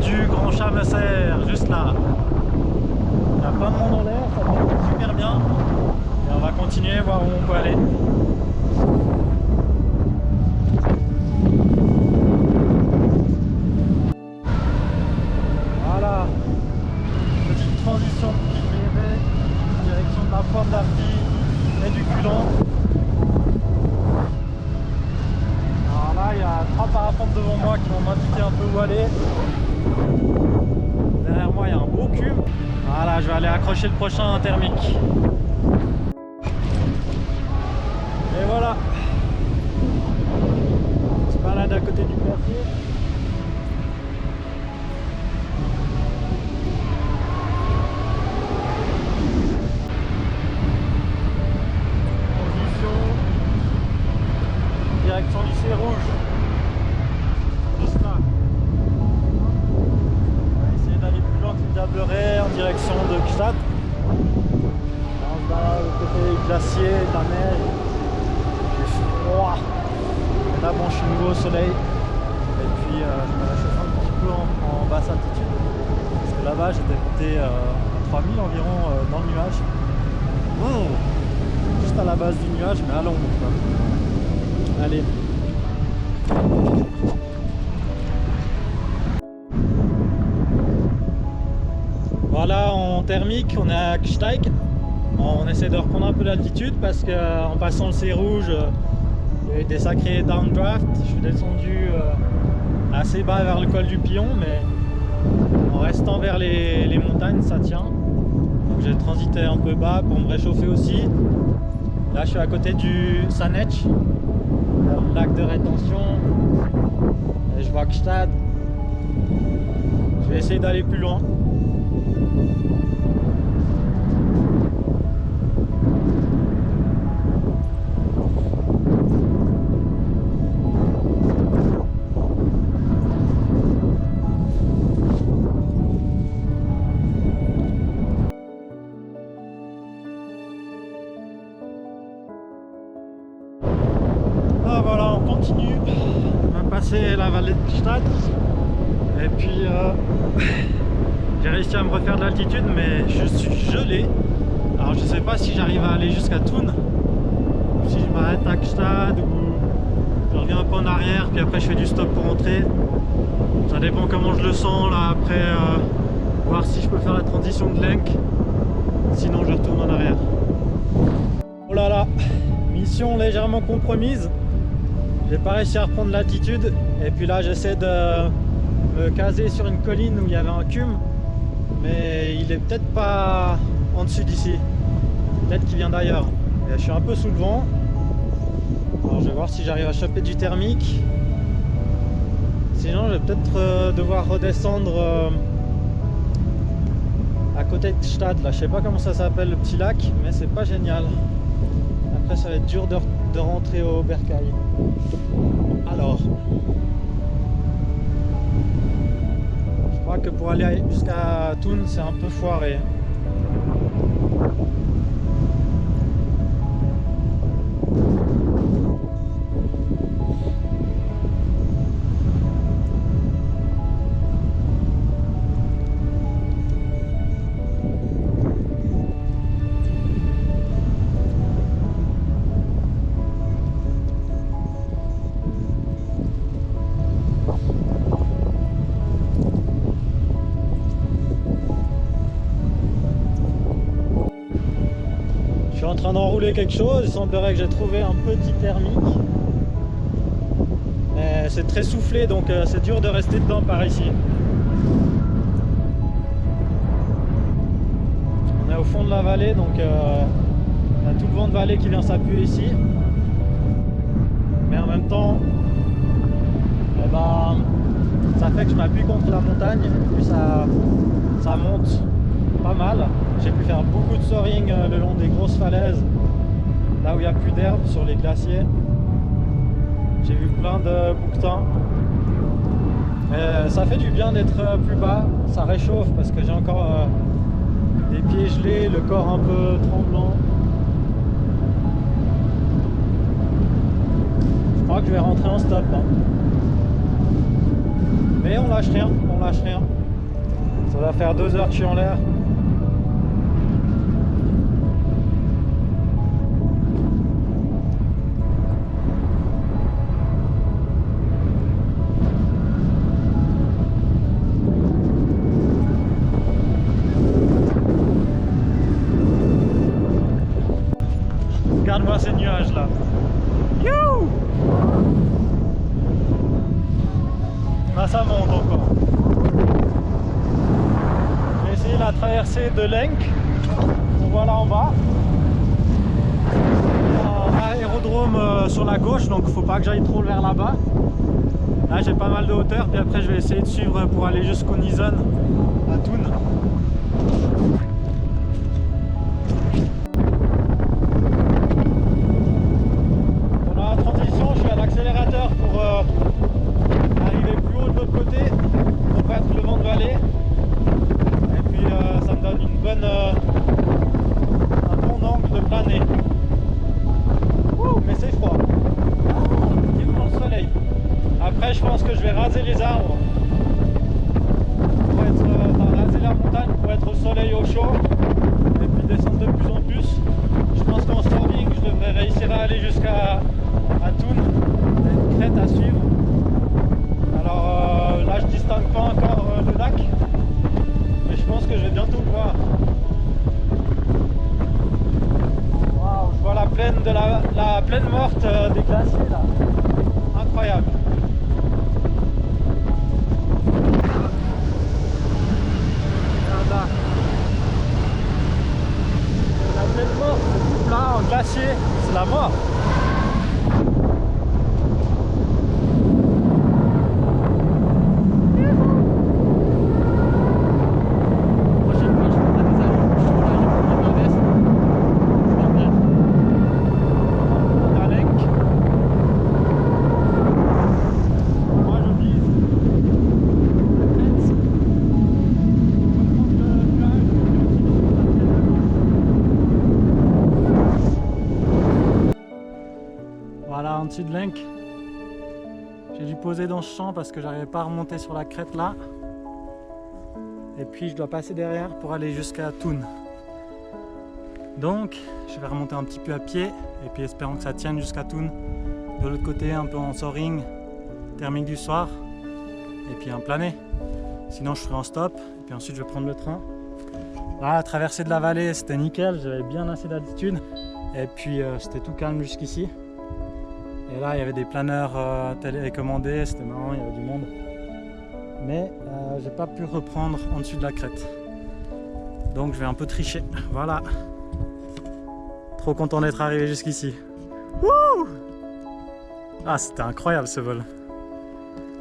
du Grand Chamasser, juste là. Il y a plein de monde en l'air, ça fait super bien. Et on va continuer, voir où on peut aller. Voilà. Petite transition qui fait en direction de la Porte d'Arty et du Culan. Alors là, il y a 3 parapentes devant moi qui vont m'indiquer un peu où aller. Derrière moi, il y a un beau cube. Voilà, je vais aller accrocher le prochain thermique. Et voilà. On se balade à côté du glacier. Direction du C rouge, juste là. On va essayer d'aller plus loin que le Diableret en direction de Gstaad. Là, on se balade au côté du glacier, de la neige. Il fait froid. Et là, bon, je suis nouveau au soleil. Et puis, je me réchauffe un petit peu en basse altitude. Parce que là-bas, j'étais monté à 3000 environ dans le nuage. Oh, juste à la base du nuage, mais à l'ombre, quoi. Allez. Voilà, en thermique, on est à Gsteig. On essaie de reprendre un peu d'altitude parce qu'en passant le C rouge, il y a eu des sacrés downdrafts. Je suis descendu assez bas vers le col du Pion, mais en restant vers les montagnes, ça tient. Donc j'ai transité un peu bas pour me réchauffer aussi. Là, je suis à côté du Sanetsch, le lac de rétention, et je vois Gstaad. Je vais essayer d'aller plus loin. Ah voilà, on continue. On va passer la vallée de Gstaad. Et puis j'ai réussi à me refaire de l'altitude, mais je suis gelé. Alors je sais pas si j'arrive à aller jusqu'à Thun, ou si je m'arrête à Gstaad, ou je reviens un peu en arrière, puis après je fais du stop pour rentrer. Ça dépend comment je le sens là après, voir si je peux faire la transition de Lenk. Sinon je retourne en arrière. Oh là là, mission légèrement compromise. J'ai pas réussi à reprendre l'altitude, et puis là j'essaie de me caser sur une colline où il y avait un cum, mais il est peut-être pas en dessus d'ici, peut-être qu'il vient d'ailleurs. Et je suis un peu sous le vent, alors je vais voir si j'arrive à choper du thermique, sinon je vais peut-être devoir redescendre à côté de Gstaad. Là je sais pas comment ça s'appelle, le petit lac, mais c'est pas génial. Après ça va être dur de rentrer au bercail. Alors, je crois que pour aller jusqu'à Thun, c'est un peu foiré. Je suis en train d'enrouler quelque chose, il semblerait que j'ai trouvé un petit thermique. Mais c'est très soufflé, donc c'est dur de rester dedans par ici. On est au fond de la vallée, donc il y a tout le vent de vallée qui vient s'appuyer ici. Mais en même temps, eh ben, ça fait que je m'appuie contre la montagne, et puis ça monte pas mal. J'ai pu faire beaucoup de soaring le long des grosses falaises, là où il n'y a plus d'herbe sur les glaciers. J'ai vu plein de bouquetins. Ça fait du bien d'être plus bas, ça réchauffe parce que j'ai encore des pieds gelés, le corps un peu tremblant. Je crois que je vais rentrer en stop. Mais on lâche rien, on lâche rien. Ça va faire 2 heures que je suis en l'air. Regarde-moi ces nuages là. Youhou! Là ça monte encore. J'ai essayé la traversée de Lenk. On voit là en bas. Il y a un aérodrome sur la gauche, donc il ne faut pas que j'aille trop vers là-bas. Là j'ai pas mal de hauteur, puis après je vais essayer de suivre pour aller jusqu'au Nizon à Thun. Accélérateur pour arriver plus haut de l'autre côté pour battre le vent de vallée, et puis ça me donne une bonne un bon angle de planer. Mais c'est froid, vivement le soleil. Après je pense que je vais raser les arbres pour être raser la montagne pour être au soleil au chaud et puis descendre de plus en plus. Je pense qu'en standing je devrais réussir à aller jusqu'à Thun. Crête à suivre. Alors là je distingue pas encore le lac, mais je pense que je vais bientôt le voir. Waouh, je vois la plaine de la plaine morte des glaciers là. Incroyable. Regarde là. La plaine morte, là en glacier, c'est la mort. Voilà, en dessus de Lenk. J'ai dû poser dans ce champ parce que j'arrivais pas à remonter sur la crête là. Et puis je dois passer derrière pour aller jusqu'à Thun. Donc je vais remonter un petit peu à pied et puis espérant que ça tienne jusqu'à Thun. De l'autre côté un peu en soaring, thermique du soir et puis un plané. Sinon je ferai en stop et puis ensuite je vais prendre le train. Là, la traversée de la vallée c'était nickel, j'avais bien assez d'altitude et puis c'était tout calme jusqu'ici. Et là il y avait des planeurs télécommandés, c'était marrant, il y avait du monde. Mais j'ai pas pu reprendre en dessus de la crête. Donc je vais un peu tricher. Voilà. Trop content d'être arrivé jusqu'ici. Wouh! Ah, c'était incroyable ce vol.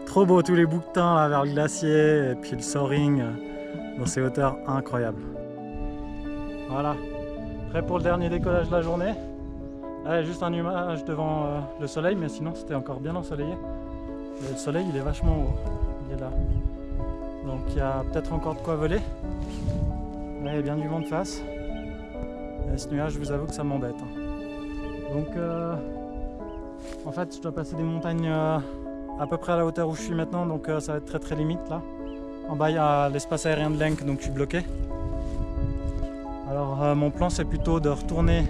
Trop beau, tous les bouquetins là vers le glacier et puis le soaring dans ces hauteurs incroyables. Voilà. Prêt pour le dernier décollage de la journée. Là, il y a juste un nuage devant le soleil, mais sinon c'était encore bien ensoleillé. Et le soleil il est vachement haut. Il est là. Donc il y a peut-être encore de quoi voler. Là il y a bien du vent de face. Et ce nuage, je vous avoue que ça m'embête. Donc en fait je dois passer des montagnes à peu près à la hauteur où je suis maintenant, donc ça va être très limite là. En bas il y a l'espace aérien de Lenk, donc je suis bloqué. Alors mon plan c'est plutôt de retourner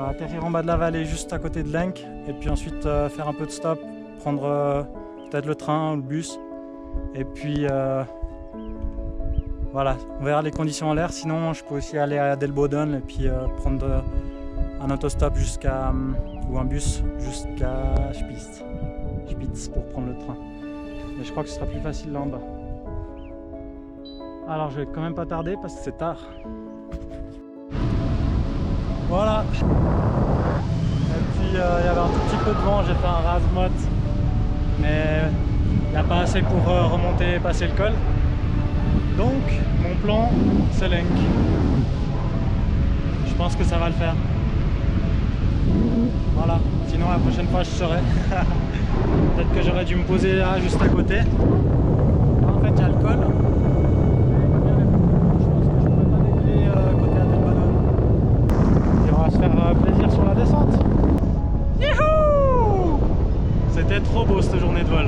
atterrir en bas de la vallée juste à côté de Lenk et puis ensuite faire un peu de stop, prendre peut-être le train ou le bus et puis voilà, on verra les conditions en l'air. Sinon je peux aussi aller à Delboden et puis prendre un autostop jusqu'à ou un bus jusqu'à Spitz pour prendre le train. Mais je crois que ce sera plus facile là en bas. Alors je vais quand même pas tarder parce que c'est tard. Voilà. Et puis il y avait un tout petit peu de vent, j'ai fait un rase-motte, mais il n'y a pas assez pour remonter et passer le col. Donc mon plan c'est Lenk. Je pense que ça va le faire. Voilà, sinon la prochaine fois je saurai. Peut-être que j'aurais dû me poser là juste à côté. En fait il y a le col. Je pense que je ne pourrais pas décoller côté Adelboden. Et on va se faire plaisir sur la descente. Youhou! C'était trop beau cette journée de vol.